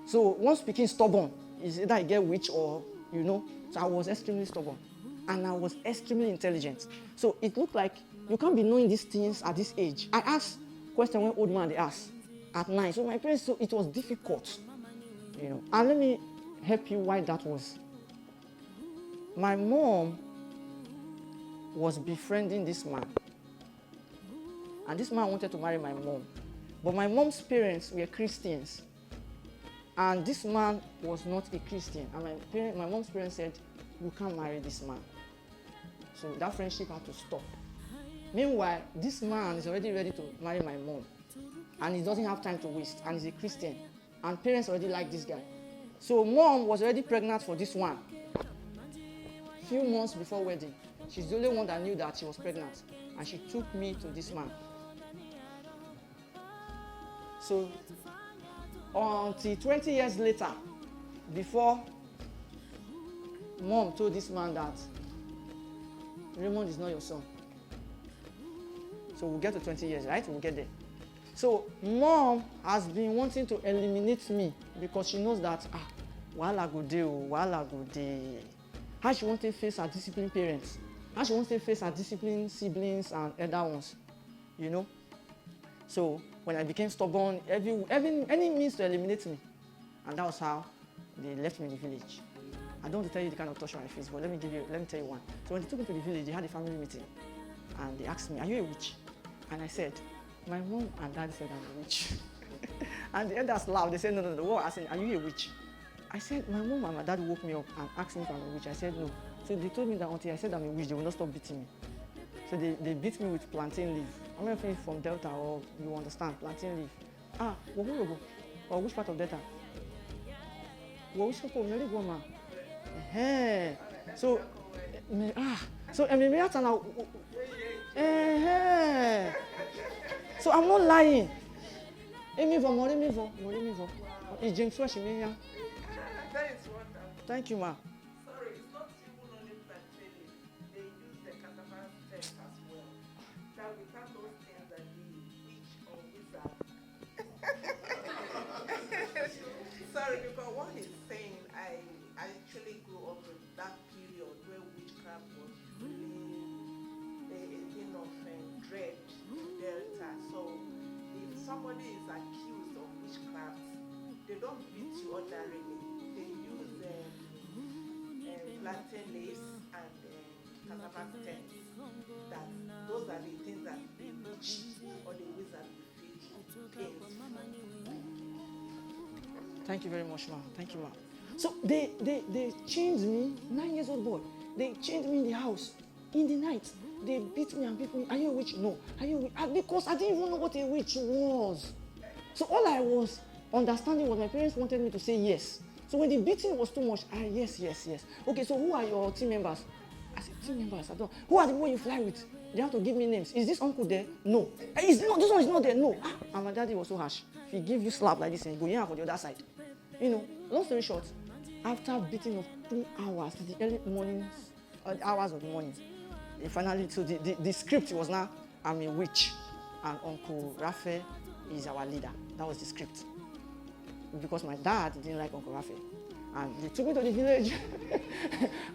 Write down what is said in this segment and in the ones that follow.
So once speaking stubborn, is either I get witch or, So I was extremely stubborn. And I was extremely intelligent. So it looked like you can't be knowing these things at this age. I asked questions when old man they ask at 9. So my parents, so it was difficult. And let me help you why that was. My mom was befriending this man. And this man wanted to marry my mom. But my mom's parents were Christians. And this man was not a Christian. And my mom's parents said, you can't marry this man. So that friendship had to stop. Meanwhile, this man is already ready to marry my mom. And he doesn't have time to waste. And he's a Christian. And parents already like this guy. So mom was already pregnant for this one. Few months before wedding. She's the only one that knew that she was pregnant. And she took me to this man. So until 20 years later, before mom told this man that Raymond is not your son. So we'll get to 20 years, right? We'll get there. So mom has been wanting to eliminate me because she knows that, wahala go dey, wahala go dey. How she wants to face her disciplined parents. How she wants to face her disciplined siblings and elder ones. So when I became stubborn, any means to eliminate me. And that was how they left me in the village. I don't want to tell you the kind of torture I faced, but let me tell you one. So when they took me to the village, they had a family meeting. And they asked me, are you a witch? And I said, my mom and dad said I'm a witch. And the elders laughed. They said, no. What I said, are you a witch? I said, my mom and my dad woke me up and asked me if I'm a witch. I said, no. So they told me that until I said I'm a witch, they will not stop beating me. So they beat me with plantain leaf. I'm not sure if from Delta or you understand, plantain leaf. Wogurogo. Or which part of Delta? So, so I'm not lying. Thank you, ma. Sorry, it's not even only plantain leaf. They use the cassava stem as well. That we can't those things that the witch or wizard. Sorry, because what he's saying, I actually grew up in that period where witchcraft was really a thing of dread in Delta. So if somebody is accused of witchcraft, they don't beat you ordinarily. They use plantain leaves and cassava stems. Those are the things that the witch or the wizard will feed pains. Thank you very much, ma. Thank you, ma. So they chained me, 9 years old boy. They chained me in the house in the night. They beat me and beat me. Are you a witch? No. Are you a witch? Because I didn't even know what a witch was. So all I was understanding was my parents wanted me to say yes. So when the beating was too much, yes. Okay, so who are your team members? I said, team members? I don't. Who are the people you fly with? They have to give me names. Is this uncle there? No. This one is not there. No. And my daddy was so harsh. If he give you slap like this and you go here for the other side. Long story short, after beating of 3 hours, the early mornings, hours of the morning, they finally, so the script was now, I'm a witch, and Uncle Raphael is our leader. That was the script. Because my dad didn't like Uncle Raphael. And they took me to the village,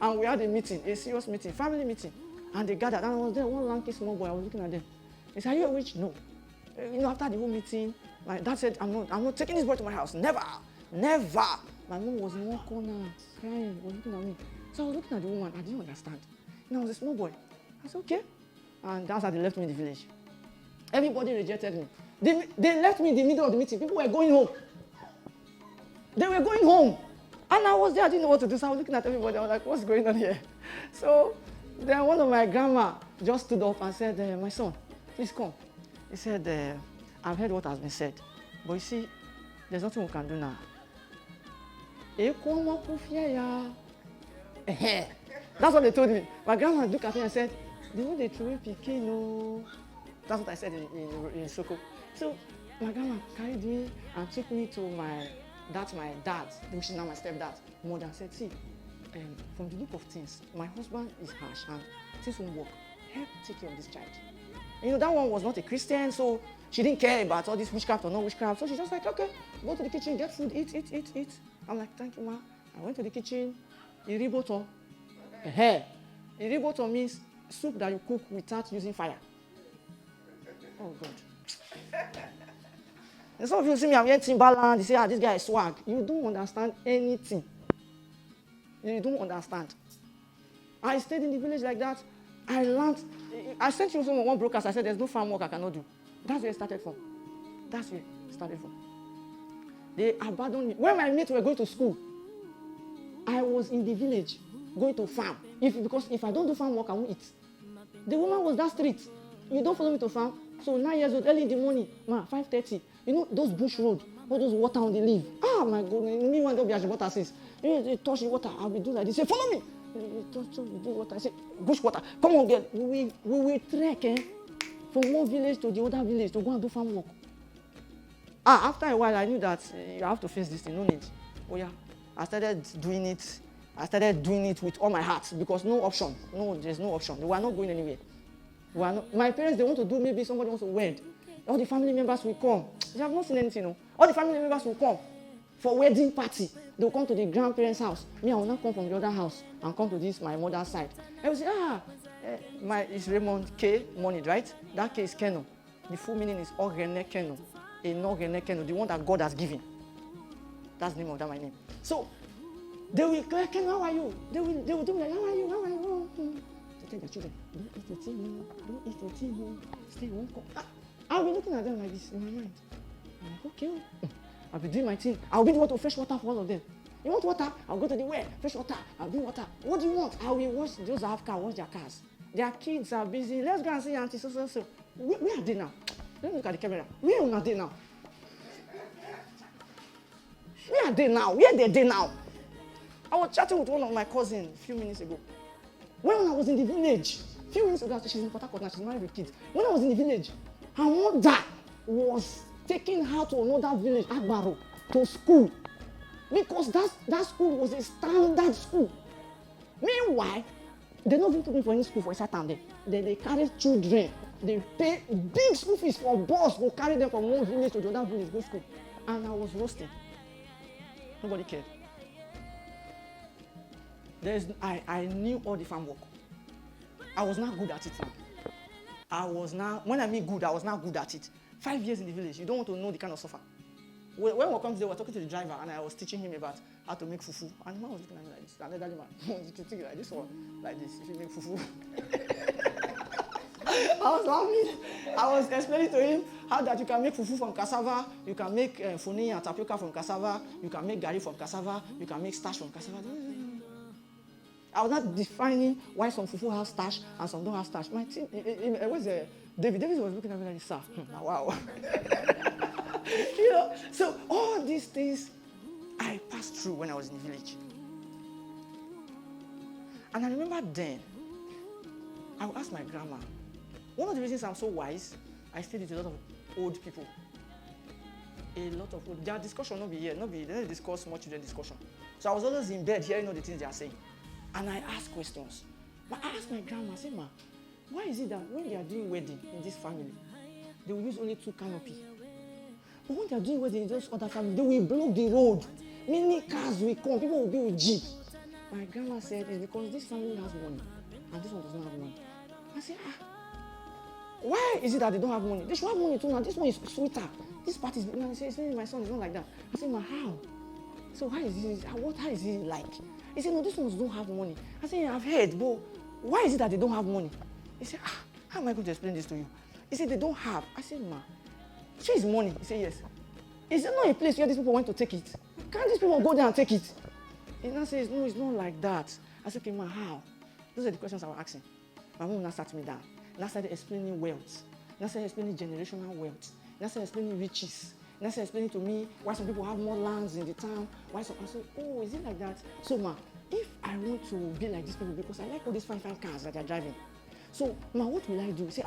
and we had a meeting, a serious meeting, family meeting. And they gathered, and I was there, one lanky small boy, I was looking at them. They said, are you a witch? No. After the whole meeting, my dad said, I'm not taking this boy to my house. Never. My mom was in one corner, crying, was looking at me. So I was looking at the woman, I didn't understand. I was a small boy. I said, okay. And that's how they left me in the village. Everybody rejected me. They left me in the middle of the meeting. People were going home. They were going home. And I was there, I didn't know what to do. So I was looking at everybody. I was like, what's going on here? So then one of my grandma just stood up and said, my son, please come. He said, I've heard what has been said. But you see, there's nothing we can do now. That's what they told me. My grandma looked at me and said, they want to throw PK, no. That's what I said in Soko. So my grandma carried me and took me to my dad, which is now my stepdad, mother, and said, see, from the look of things, my husband is harsh and things won't work. Help take care of this child. that one was not a Christian, so she didn't care about all this witchcraft or no witchcraft. So she's just like, okay, go to the kitchen, get food, eat. I'm like, thank you, ma. I went to the kitchen, iriboto. Iriboto means soup that you cook without using fire. Oh, God. And some of you see me, I'm wearing Timberland, they say, this guy is swag. You don't understand anything. You don't understand. I stayed in the village like that. I learned. I sent you one broadcast. I said, there's no farm work I cannot do. That's where it started from. They abandoned me. When my mates were going to school, I was in the village going to farm. Because if I don't do farm work, I won't eat. The woman was that street. You don't follow me to farm. So 9 years old, early in the morning, 5:30. Those bush road, all those water on the leaf. Oh my goodness. Me one day, water says, you touch the water, I'll be doing like this. Say, follow me. You touch the water. I say, bush water. Come on, girl. We will trek from one village to the other village to go and do farm work. After a while, I knew that you have to face this thing. No need. Oh yeah. I started doing it with all my heart because no option. No, there's no option. We are not going anywhere. My parents, they want to do, maybe somebody wants to wed. All the family members will come. They have not seen anything, no. All the family members will come for wedding party. They will come to the grandparents' house. Me, I will not come from the other house and come to this, my mother's side. I will say, it's Raymond K. Money, right? That K is Keno. The full meaning is Ogene Keno. Ogene Keno, the one that God has given. That's the name of that, my name. So, they will go, Keno, how are you? They will do like, how are you? They tell their children, don't eat the tea, stay home. I'll be looking at them like this in my mind. I'm like, okay. I'll be doing my thing. I'll be the one to fetch water for all of them. You want water? I'll go to the well, fetch water. I'll bring water. What do you want? I will wash those that have cars, wash their cars. Their kids are busy. Let's go and see auntie so. Where are they now? Let me look at the camera. Where are they now? Where are they now? Where are they now? I was chatting with one of my cousins a few minutes ago. When I was in the village, a few minutes ago, she's in Port Harcourt now, she's married with kids. When I was in the village, her mother was taking her to another village, Agbaro, to school. Because that school was a standard school. Meanwhile, they don't even put me for any school for a certain day. They carry children. They pay big school fees for bus to carry them from one village to the other village, go to school. And I was roasting. Nobody cared. I knew all the farm work. I was not good at it now. When I mean good, I was not good at it. 5 years in the village, you don't want to know the kind of suffer. When we come today, we were talking to the driver, and I was teaching him about how to make fufu. And the man was looking at me like this. And elderly man, you can think like this one, like this, if you make fufu. I was laughing. I was explaining to him how that you can make fufu from cassava, you can make funi and tapioca from cassava, you can make gari from cassava, you can make starch from cassava. I was not defining why some fufu have starch and some don't have starch. My team, it was David. David was looking at me like, sir, wow. So all these things I passed through when I was in the village. And I remember then, I would ask my grandma, one of the reasons I'm so wise, I stayed with a lot of old people. A lot of old. Their discussion not be here, they don't discuss much children discussion. So I was always in bed hearing all the things they are saying. And I ask questions. But I asked my grandma, I said, ma, why is it that when they are doing wedding in this family, they will use only 2 canopies? But when they are doing wedding in those other families, they will block the road. Many cars will come, people will be with jeep. My grandma said, it's because this family has money, and this one does not have money. I said, why is it that they don't have money? They should have money too now. This one is sweeter. This part is, he said, my son is not like that. I said, ma, how? So how is it like? He said, no, these ones don't have money. I said, yeah, I've heard, but why is it that they don't have money? He said, how am I going to explain this to you? He said, they don't have. I said, ma, she is money. He said, yes. Is there not a place where these people want to take it? Can't these people go there and take it? He now says, no, it's not like that. I said, okay, ma, how? Those are the questions I was asking. My mom now sat me down. Now started explaining wealth. Now started explaining generational wealth. Now started explaining riches. Now started explaining to me why some people have more lands in the town. Why some? I said, oh, is it like that? So, ma, if I want to be like these people, because I like all these fine cars that they're driving. So, ma, what will I do? He said,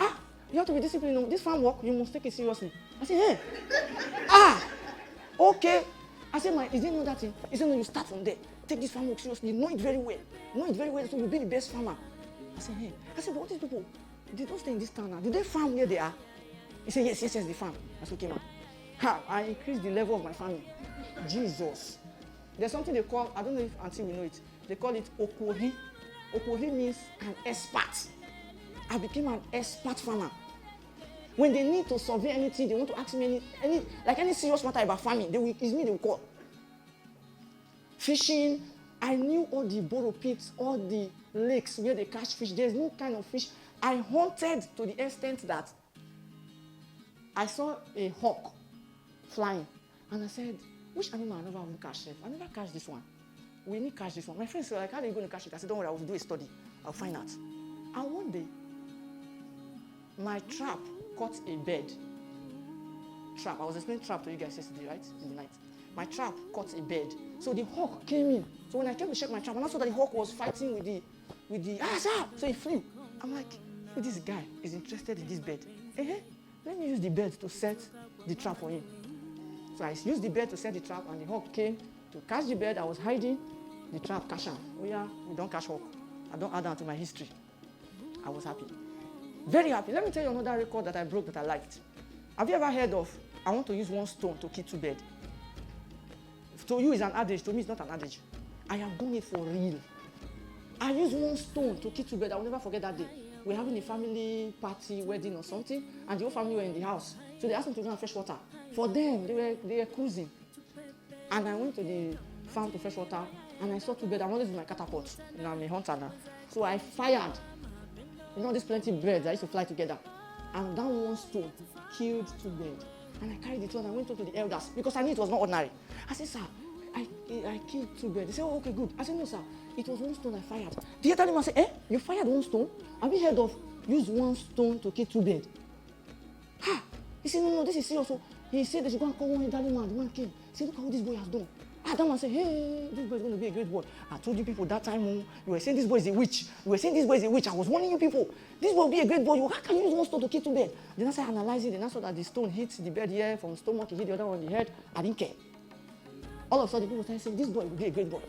you have to be disciplined. This farm work, you must take it seriously. I said, hey. Okay. I said, ma, is it not that thing? He said, no, you start from there. Take this farm work seriously. Know it very well. Know it very well so you'll be the best farmer. I said, hey. I said, but what these people, They don't stay in this town now. Did they farm where they are? He said, yes, they farm. I said, okay, ma. I increased the level of my farming. Jesus. There's something they call, I don't know if Auntie will know it, they call it okori. Okori means an expert. I became an expert farmer. When they need to survey anything, they want to ask me any serious matter about farming, it's me they will call. Fishing, I knew all the borrow pits, all the lakes where they catch fish. There's no kind of fish. I hunted to the extent that I saw a hawk flying. And I said, which animal I never will catch? I never catch this one. We need to catch this one. My friends were like, how are you going to catch it? I said, don't worry, I will do a study. I'll find out. And one day, my trap caught a bird. Trap. I was explaining trap to you guys yesterday, right? In the night. My trap caught a bird. So the hawk came in. So when I came to check my trap, and I saw that the hawk was fighting with the so he flew. I'm like, oh, this guy is interested in this bird. Let me use the bird to set the trap for him. So I used the bird to set the trap, and the hawk came to catch the bird. I was hiding. The trap catch him. Oh yeah, we don't catch hawk. I don't add that to my history. I was happy. Very happy. Let me tell you another record that I broke that I liked. Have you ever heard of, I want to use one stone to kill two birds? To you, it's an adage. To me, it's not an adage. I am doing it for real. I used one stone to kill two birds. I will never forget that day. We're having a family party, wedding or something, and the whole family were in the house. So they asked me to go and fetch water. For them, they were cruising. And I went to the farm to fetch water, and I saw two birds. I'm always with my catapult. I'm a hunter now. So I fired. There's plenty of birds that used to fly together. And that one stone killed two birds. And I carried the two and I went up to the elders because I knew it was not ordinary. I said, sir, I killed two birds. They said, oh, okay, good. I said, no, sir, it was one stone I fired. The other man said, you fired one stone? Have you heard of use one stone to kill two birds? He said, no, this is serious. So he said they should go and call one elderly man. The man came. He said, look at what this boy has done. That man said, hey, this boy is going to be a great boy. I told you people that time, you were saying this boy is a witch. You were saying this boy is a witch. I was warning you people. This boy will be a great boy. How can you use one stone to kill two birds? Then I started analyzing. Then I saw that the stone hit the bird here from stomach, it hit the other one in the head. I didn't care. All of a sudden, people started saying, this boy will be a great boy.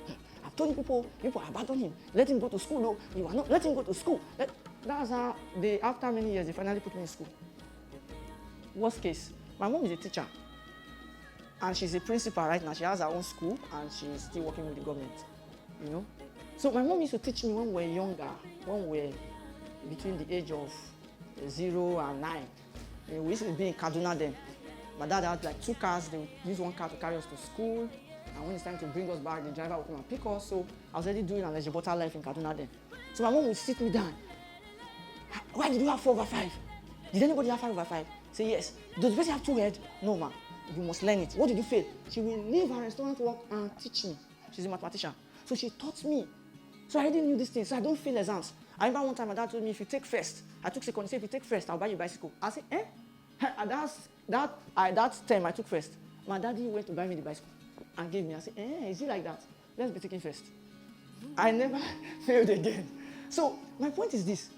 I've told you people abandon him. Let him go to school. No, you are not. Let him go to school. That's how after many years, they finally put me in school. Worst case, my mom is a teacher. And she's a principal right now. She has her own school and she's still working with the government, So my mom used to teach me when we were younger, when we were between the age of 0 and 9. We used to be in Kaduna then. My dad had like 2 cars. They would use one car to carry us to school. And when it's time to bring us back, the driver would come and pick us. So I was already doing an Ejibota life in Kaduna then. So my mom would sit me down. Why did you have 4/5? Did anybody have 5/5? Say yes. Does the person have 2 heads? No, ma. You must learn it. What did you fail? She will leave her restaurant work and teach me. She's a mathematician. So she taught me. So I already knew these things. So I don't fail exams. I remember one time my dad told me, if you take first, I took second. He said, if you take first, I'll buy you a bicycle. I said, And that time I took first. My daddy went to buy me the bicycle and gave me. I said, is it like that? Let's be taking first. I never failed again. So my point is this.